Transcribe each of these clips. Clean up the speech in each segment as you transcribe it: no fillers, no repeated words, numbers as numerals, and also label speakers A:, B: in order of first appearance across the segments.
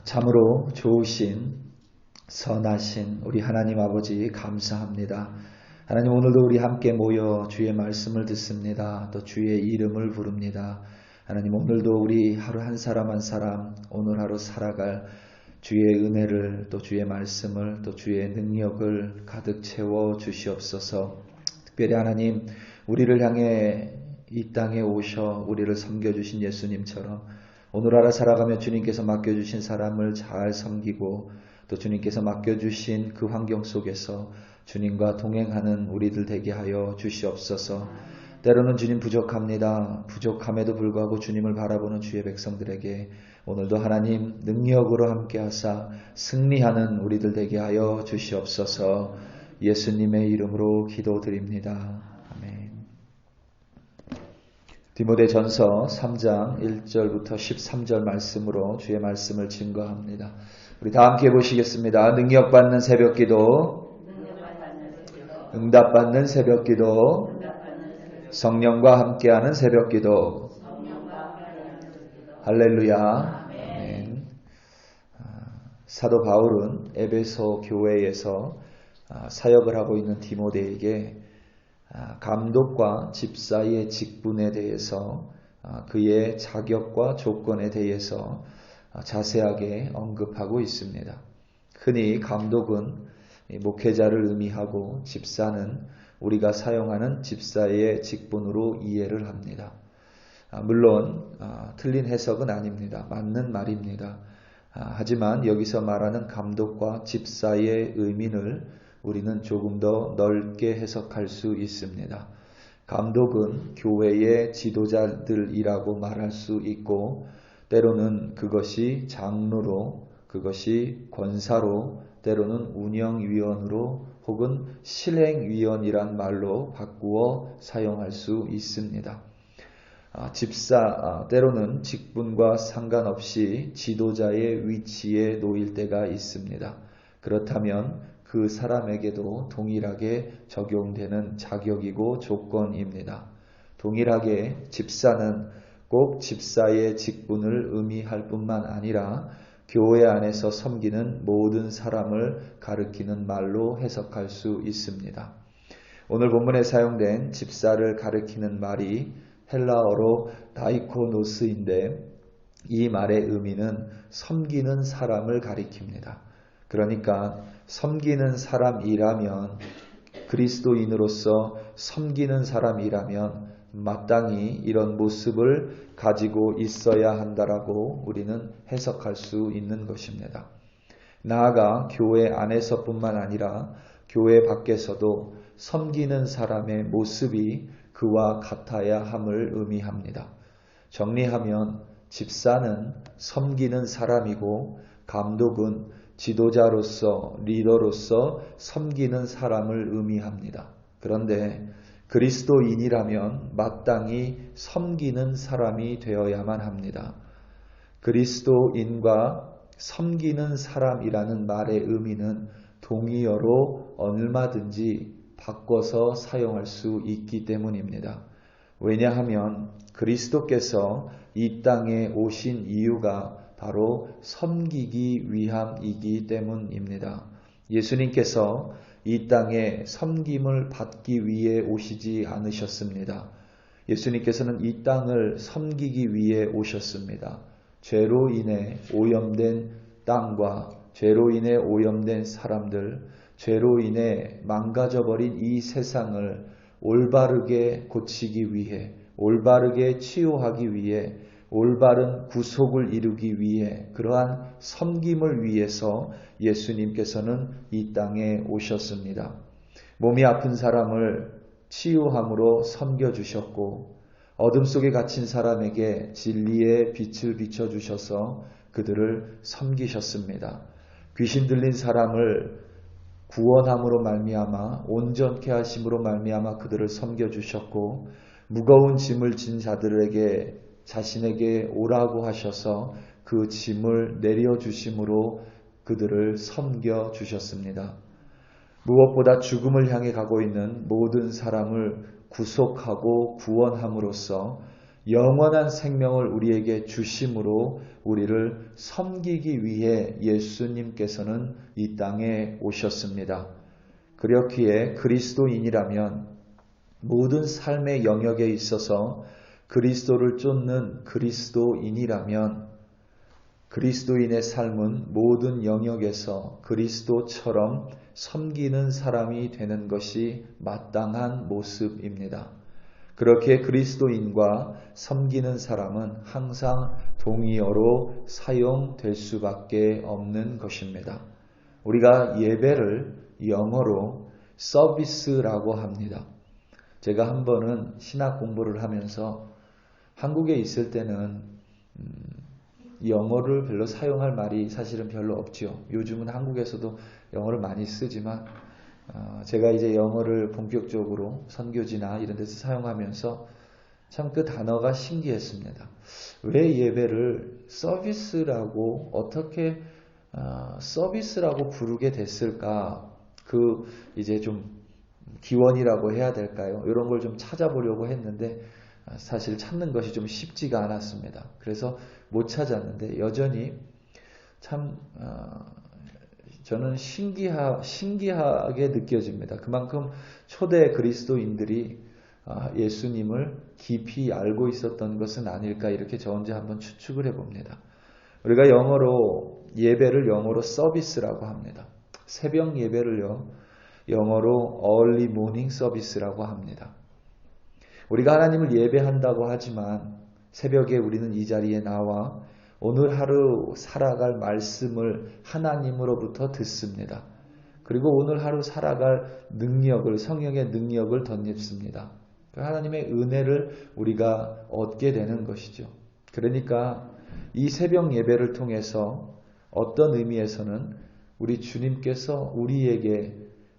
A: 참으로 좋으신 선하신 우리 하나님 아버지 감사합니다. 하나님, 오늘도 우리 함께 모여 주의 말씀을 듣습니다. 또 주의 이름을 부릅니다. 하나님, 오늘도 우리 하루 한 사람 한 사람 오늘 하루 살아갈 주의 은혜를, 또 주의 말씀을, 또 주의 능력을 가득 채워 주시옵소서. 특별히 하나님, 우리를 향해 이 땅에 오셔 우리를 섬겨주신 예수님처럼 오늘 하루 살아가며 주님께서 맡겨주신 사람을 잘 섬기고, 또 주님께서 맡겨주신 그 환경 속에서 주님과 동행하는 우리들 되게 하여 주시옵소서. 때로는 주님 부족합니다. 부족함에도 불구하고 주님을 바라보는 주의 백성들에게 오늘도 하나님 능력으로 함께 하사 승리하는 우리들 되게 하여 주시옵소서. 예수님의 이름으로 기도드립니다. 아멘. 디모데전서 3장 1절부터 13절 말씀으로 주의 말씀을 증거합니다. 우리 다 함께 보시겠습니다. 능력받는 새벽기도, 응답받는 새벽기도, 성령과 함께하는 새벽기도. 할렐루야. 아멘. 사도 바울은 에베소 교회에서 사역을 하고 있는 디모데에게 감독과 집사의 직분에 대해서, 그의 자격과 조건에 대해서 자세하게 언급하고 있습니다. 흔히 감독은 목회자를 의미하고 집사는 우리가 사용하는 집사의 직분으로 이해를 합니다. 물론 틀린 해석은 아닙니다. 맞는 말입니다. 하지만 여기서 말하는 감독과 집사의 의미를 우리는 조금 더 넓게 해석할 수 있습니다. 감독은 교회의 지도자들이라고 말할 수 있고, 때로는 그것이 장로로, 그것이 권사로, 때로는 운영위원으로 혹은 실행위원이란 말로 바꾸어 사용할 수 있습니다. 집사, 때로는 직분과 상관없이 지도자의 위치에 놓일 때가 있습니다. 그렇다면 그 사람에게도 동일하게 적용되는 자격이고 조건입니다. 동일하게 집사는 꼭 집사의 직분을 의미할 뿐만 아니라 교회 안에서 섬기는 모든 사람을 가리키는 말로 해석할 수 있습니다. 오늘 본문에 사용된 집사를 가리키는 말이 헬라어로 다이코노스인데, 이 말의 의미는 섬기는 사람을 가리킵니다. 그러니까 섬기는 사람이라면, 그리스도인으로서 섬기는 사람이라면 마땅히 이런 모습을 가지고 있어야 한다라고 우리는 해석할 수 있는 것입니다. 나아가 교회 안에서뿐만 아니라 교회 밖에서도 섬기는 사람의 모습이 그와 같아야 함을 의미합니다. 정리하면 집사는 섬기는 사람이고, 감독은 지도자로서, 리더로서 섬기는 사람을 의미합니다. 그런데 그리스도인이라면 마땅히 섬기는 사람이 되어야만 합니다. 그리스도인과 섬기는 사람이라는 말의 의미는 동의어로 얼마든지 바꿔서 사용할 수 있기 때문입니다. 왜냐하면 그리스도께서 이 땅에 오신 이유가 바로 섬기기 위함이기 때문입니다. 예수님께서 이 땅에 섬김을 받기 위해 오시지 않으셨습니다. 예수님께서는 이 땅을 섬기기 위해 오셨습니다. 죄로 인해 오염된 땅과 죄로 인해 오염된 사람들, 죄로 인해 망가져버린 이 세상을 올바르게 고치기 위해, 올바르게 치유하기 위해, 올바른 구속을 이루기 위해, 그러한 섬김을 위해서 예수님께서는 이 땅에 오셨습니다. 몸이 아픈 사람을 치유함으로 섬겨주셨고, 어둠 속에 갇힌 사람에게 진리의 빛을 비춰주셔서 그들을 섬기셨습니다. 귀신 들린 사람을 구원함으로 말미암아, 온전케 하심으로 말미암아 그들을 섬겨주셨고, 무거운 짐을 진 자들에게 자신에게 오라고 하셔서 그 짐을 내려주심으로 그들을 섬겨주셨습니다. 무엇보다 죽음을 향해 가고 있는 모든 사람을 구속하고 구원함으로써 영원한 생명을 우리에게 주심으로 우리를 섬기기 위해 예수님께서는 이 땅에 오셨습니다. 그렇기에 그리스도인이라면 모든 삶의 영역에 있어서 그리스도를 쫓는 그리스도인이라면 그리스도인의 삶은 모든 영역에서 그리스도처럼 섬기는 사람이 되는 것이 마땅한 모습입니다. 그렇게 그리스도인과 섬기는 사람은 항상 동의어로 사용될 수밖에 없는 것입니다. 우리가 예배를 영어로 서비스라고 합니다. 제가 한 번은 신학 공부를 하면서 한국에 있을 때는 영어를 별로 사용할 말이 사실은 별로 없지요. 요즘은 한국에서도 영어를 많이 쓰지만 제가 이제 영어를 본격적으로 선교지나 이런 데서 사용하면서 참 그 단어가 신기했습니다. 왜 예배를 서비스라고 어떻게 서비스라고 부르게 됐을까? 그 이제 좀 기원이라고 해야 될까요? 이런 걸 좀 찾아보려고 했는데 사실 찾는 것이 좀 쉽지가 않았습니다. 그래서 못 찾았는데 여전히 참 저는 신기하게 느껴집니다. 그만큼 초대 그리스도인들이 예수님을 깊이 알고 있었던 것은 아닐까 이렇게 저 혼자 한번 추측을 해봅니다. 우리가 예배를 영어로 서비스라고 합니다. 새벽 예배를요 영어로 early morning service라고 합니다. 우리가 하나님을 예배한다고 하지만 새벽에 우리는 이 자리에 나와 오늘 하루 살아갈 말씀을 하나님으로부터 듣습니다. 그리고 오늘 하루 살아갈 성령의 능력을 덧입습니다. 하나님의 은혜를 우리가 얻게 되는 것이죠. 그러니까 이 새벽 예배를 통해서 어떤 의미에서는 우리 주님께서 우리에게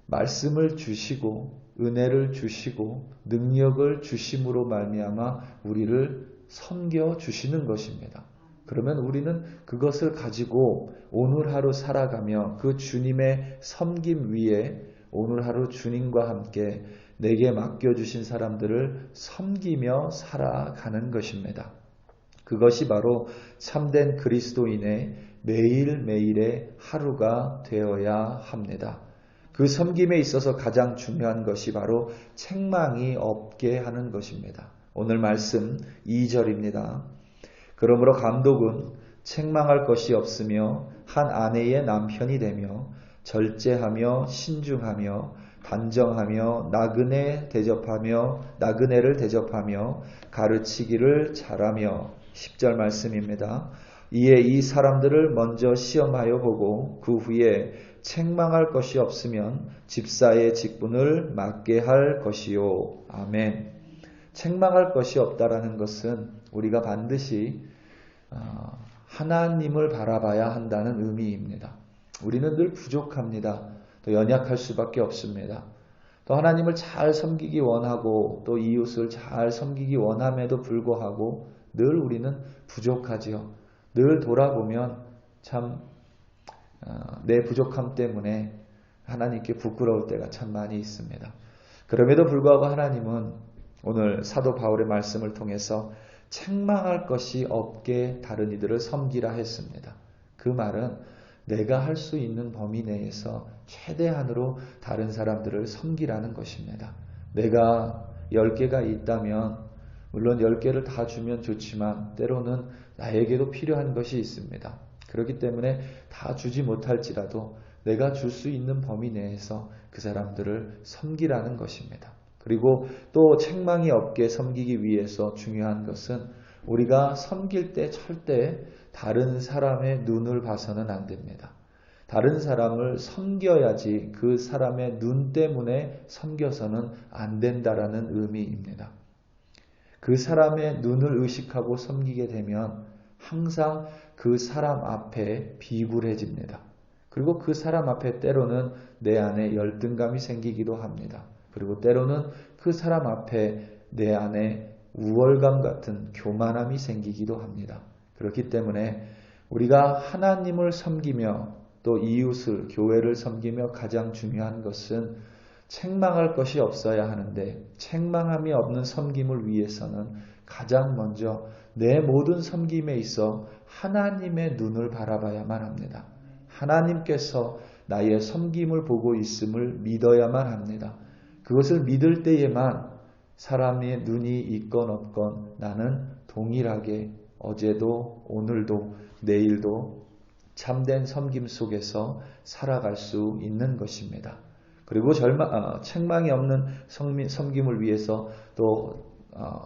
A: 말씀을 주시고 은혜를 주시고 능력을 주심으로 말미암아 우리를 섬겨 주시는 것입니다. 그러면 우리는 그것을 가지고 오늘 하루 살아가며 그 주님의 섬김 위에 오늘 하루 주님과 함께 내게 맡겨주신 사람들을 섬기며 살아가는 것입니다. 그것이 바로 참된 그리스도인의 매일매일의 하루가 되어야 합니다. 그 섬김에 있어서 가장 중요한 것이 바로 책망이 없게 하는 것입니다. 오늘 말씀 2절입니다. 그러므로 감독은 책망할 것이 없으며 한 아내의 남편이 되며 절제하며 신중하며 단정하며 나그네를 대접하며 가르치기를 잘하며 10절 말씀입니다. 이에 이 사람들을 먼저 시험하여 보고 그 후에 책망할 것이 없으면 집사의 직분을 맡게 할 것이요. 아멘. 책망할 것이 없다라는 것은 우리가 반드시 하나님을 바라봐야 한다는 의미입니다. 우리는 늘 부족합니다. 또 연약할 수밖에 없습니다. 또 하나님을 잘 섬기기 원하고 또 이웃을 잘 섬기기 원함에도 불구하고 늘 우리는 부족하지요. 늘 돌아보면 참 내 부족함 때문에 하나님께 부끄러울 때가 참 많이 있습니다. 그럼에도 불구하고 하나님은 오늘 사도 바울의 말씀을 통해서 책망할 것이 없게 다른 이들을 섬기라 했습니다. 그 말은 내가 할 수 있는 범위 내에서 최대한으로 다른 사람들을 섬기라는 것입니다. 내가 10개가 있다면 물론 10개를 다 주면 좋지만 때로는 나에게도 필요한 것이 있습니다. 그렇기 때문에 다 주지 못할지라도 내가 줄 수 있는 범위 내에서 그 사람들을 섬기라는 것입니다. 그리고 또 책망이 없게 섬기기 위해서 중요한 것은 우리가 섬길 때 절대 다른 사람의 눈을 봐서는 안 됩니다. 다른 사람을 섬겨야지 그 사람의 눈 때문에 섬겨서는 안 된다라는 의미입니다. 그 사람의 눈을 의식하고 섬기게 되면 항상 그 사람 앞에 비굴해집니다. 그리고 그 사람 앞에 때로는 내 안에 열등감이 생기기도 합니다. 그리고 때로는 그 사람 앞에 내 안에 우월감 같은 교만함이 생기기도 합니다. 그렇기 때문에 우리가 하나님을 섬기며 또 이웃을, 교회를 섬기며 가장 중요한 것은 책망할 것이 없어야 하는데 책망함이 없는 섬김을 위해서는 가장 먼저 내 모든 섬김에 있어 하나님의 눈을 바라봐야만 합니다. 하나님께서 나의 섬김을 보고 있음을 믿어야만 합니다. 그것을 믿을 때에만 사람의 눈이 있건 없건 나는 동일하게 어제도 오늘도 내일도 참된 섬김 속에서 살아갈 수 있는 것입니다. 그리고 책망이 없는 섬김을 위해서 또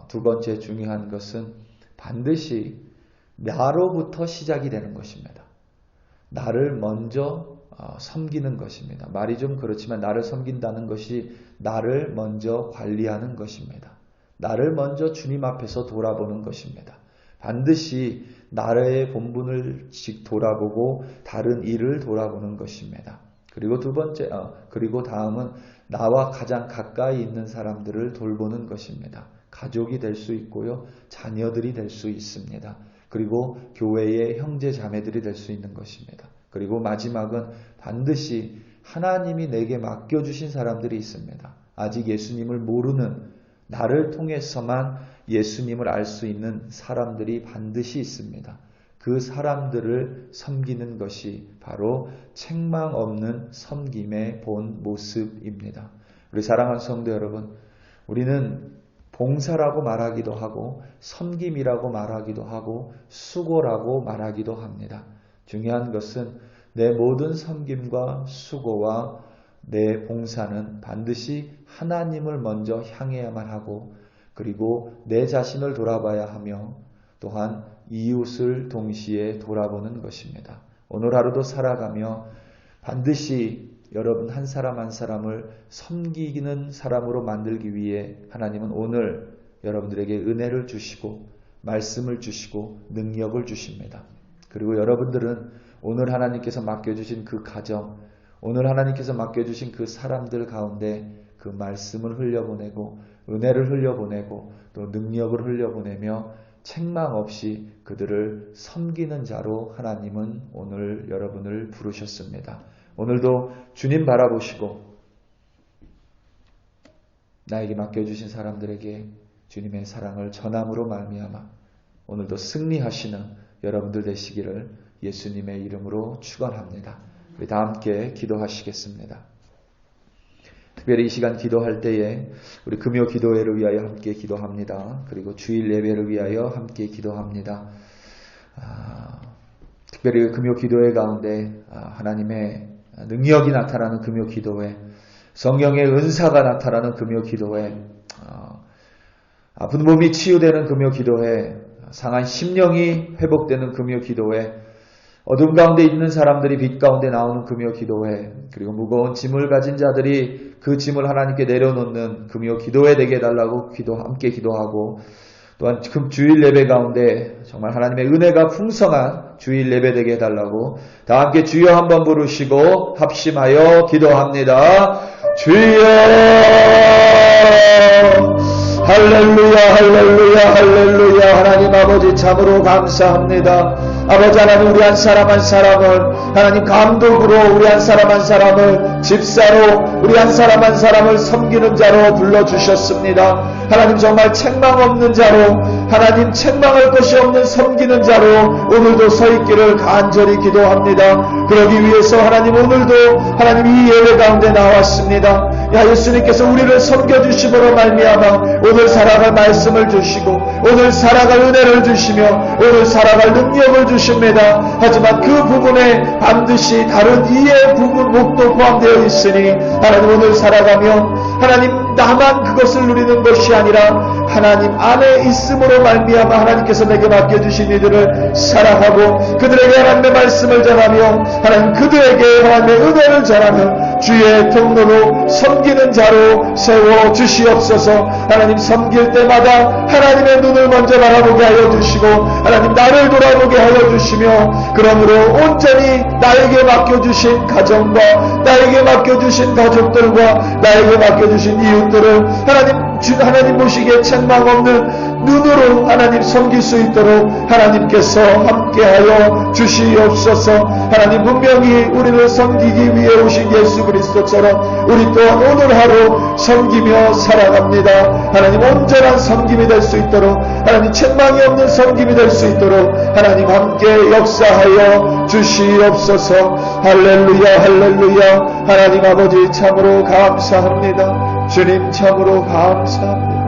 A: 두 번째 중요한 것은 반드시 나로부터 시작이 되는 것입니다. 나를 먼저 섬기는 것입니다. 말이 좀 그렇지만 나를 섬긴다는 것이 나를 먼저 관리하는 것입니다. 나를 먼저 주님 앞에서 돌아보는 것입니다. 반드시 나의 본분을 돌아보고 다른 일을 돌아보는 것입니다. 그리고 그리고 다음은 나와 가장 가까이 있는 사람들을 돌보는 것입니다. 가족이 될 수 있고요. 자녀들이 될 수 있습니다. 그리고 교회의 형제 자매들이 될 수 있는 것입니다. 그리고 마지막은 반드시 하나님이 내게 맡겨주신 사람들이 있습니다. 아직 예수님을 모르는 나를 통해서만 예수님을 알 수 있는 사람들이 반드시 있습니다. 그 사람들을 섬기는 것이 바로 책망 없는 섬김의 본 모습입니다. 우리 사랑하는 성도 여러분, 우리는 봉사라고 말하기도 하고 섬김이라고 말하기도 하고 수고라고 말하기도 합니다. 중요한 것은 내 모든 섬김과 수고와 내 봉사는 반드시 하나님을 먼저 향해야만 하고 그리고 내 자신을 돌아봐야 하며 또한 이웃을 동시에 돌아보는 것입니다. 오늘 하루도 살아가며 반드시 여러분 한 사람 한 사람을 섬기는 사람으로 만들기 위해 하나님은 오늘 여러분들에게 은혜를 주시고 말씀을 주시고 능력을 주십니다. 그리고 여러분들은 오늘 하나님께서 맡겨주신 그 가정, 오늘 하나님께서 맡겨주신 그 사람들 가운데 그 말씀을 흘려보내고 은혜를 흘려보내고 또 능력을 흘려보내며 책망 없이 그들을 섬기는 자로 하나님은 오늘 여러분을 부르셨습니다. 오늘도 주님 바라보시고 나에게 맡겨주신 사람들에게 주님의 사랑을 전함으로 말미암아 오늘도 승리하시는 여러분들 되시기를 예수님의 이름으로 축원합니다. 우리 다 함께 기도하시겠습니다. 특별히 이 시간 기도할 때에 우리 금요 기도회를 위하여 함께 기도합니다. 그리고 주일 예배를 위하여 함께 기도합니다. 특별히 금요 기도회 가운데 하나님의 능력이 나타나는 금요 기도회, 성령의 은사가 나타나는 금요 기도회, 아픈 몸이 치유되는 금요 기도회, 상한 심령이 회복되는 금요 기도회, 어둠 가운데 있는 사람들이 빛 가운데 나오는 금요 기도회, 그리고 무거운 짐을 가진 자들이 그 짐을 하나님께 내려놓는 금요 기도회 되게 해달라고 함께 기도하고, 또한 주일 예배 가운데 정말 하나님의 은혜가 풍성한 주일 예배 되게 해달라고 다 함께 주여 한번 부르시고 합심하여 기도합니다. 주여 할렐루야 할렐루야 할렐루야. 하나님 아버지 참으로 감사합니다. 아버지 하나님 우리 한 사람 한 사람을 하나님 감독으로 우리 한 사람 한 사람을 집사로 우리 한 사람을 섬기는 자로 불러주셨습니다. 하나님 정말 책망 없는 자로 하나님 책망할 것이 없는 섬기는 자로 오늘도 서 있기를 간절히 기도합니다. 그러기 위해서 하나님 오늘도 하나님 이 예배 가운데 나왔습니다. 예수님께서 우리를 섬겨주심으로 말미암아 오늘 살아갈 말씀을 주시고 오늘 살아갈 은혜를 주시며 오늘 살아갈 능력을 주십니다. 하지만 그 부분에 반드시 다른 이의 부분 목도 포함되어 있으니 하나님 오늘 살아가며 하나님 나만 그것을 누리는 것이 아니라 하나님 안에 있음으로 말미암아 하나님께서 내게 맡겨주신 이들을 사랑하고 그들에게 하나님의 말씀을 전하며 하나님 그들에게 하나님의 은혜를 전하며 주의 통로로 섬기는 자로 세워주시옵소서. 하나님 섬길 때마다 하나님의 눈을 먼저 바라보게 하여 주시고 하나님 나를 돌아보게 하여 주시며 그러므로 온전히 나에게 맡겨주신 가정과 나에게 맡겨주신 가족들과 나에게 맡겨주신 이웃들을 하나님 하나님 보시기에 책망 없는 눈으로 하나님 섬길 수 있도록 하나님께서 함께하여 주시옵소서. 하나님 분명히 우리를 섬기기 위해 오신 예수 그리스도처럼 우리 또한 오늘 하루 섬기며 살아갑니다. 하나님 온전한 섬김이 될 수 있도록 하나님 책망이 없는 섬김이 될 수 있도록 하나님 함께 역사하여 주시옵소서. 할렐루야 할렐루야. 하나님 아버지 참으로 감사합니다. 주님 참으로 감사합니다.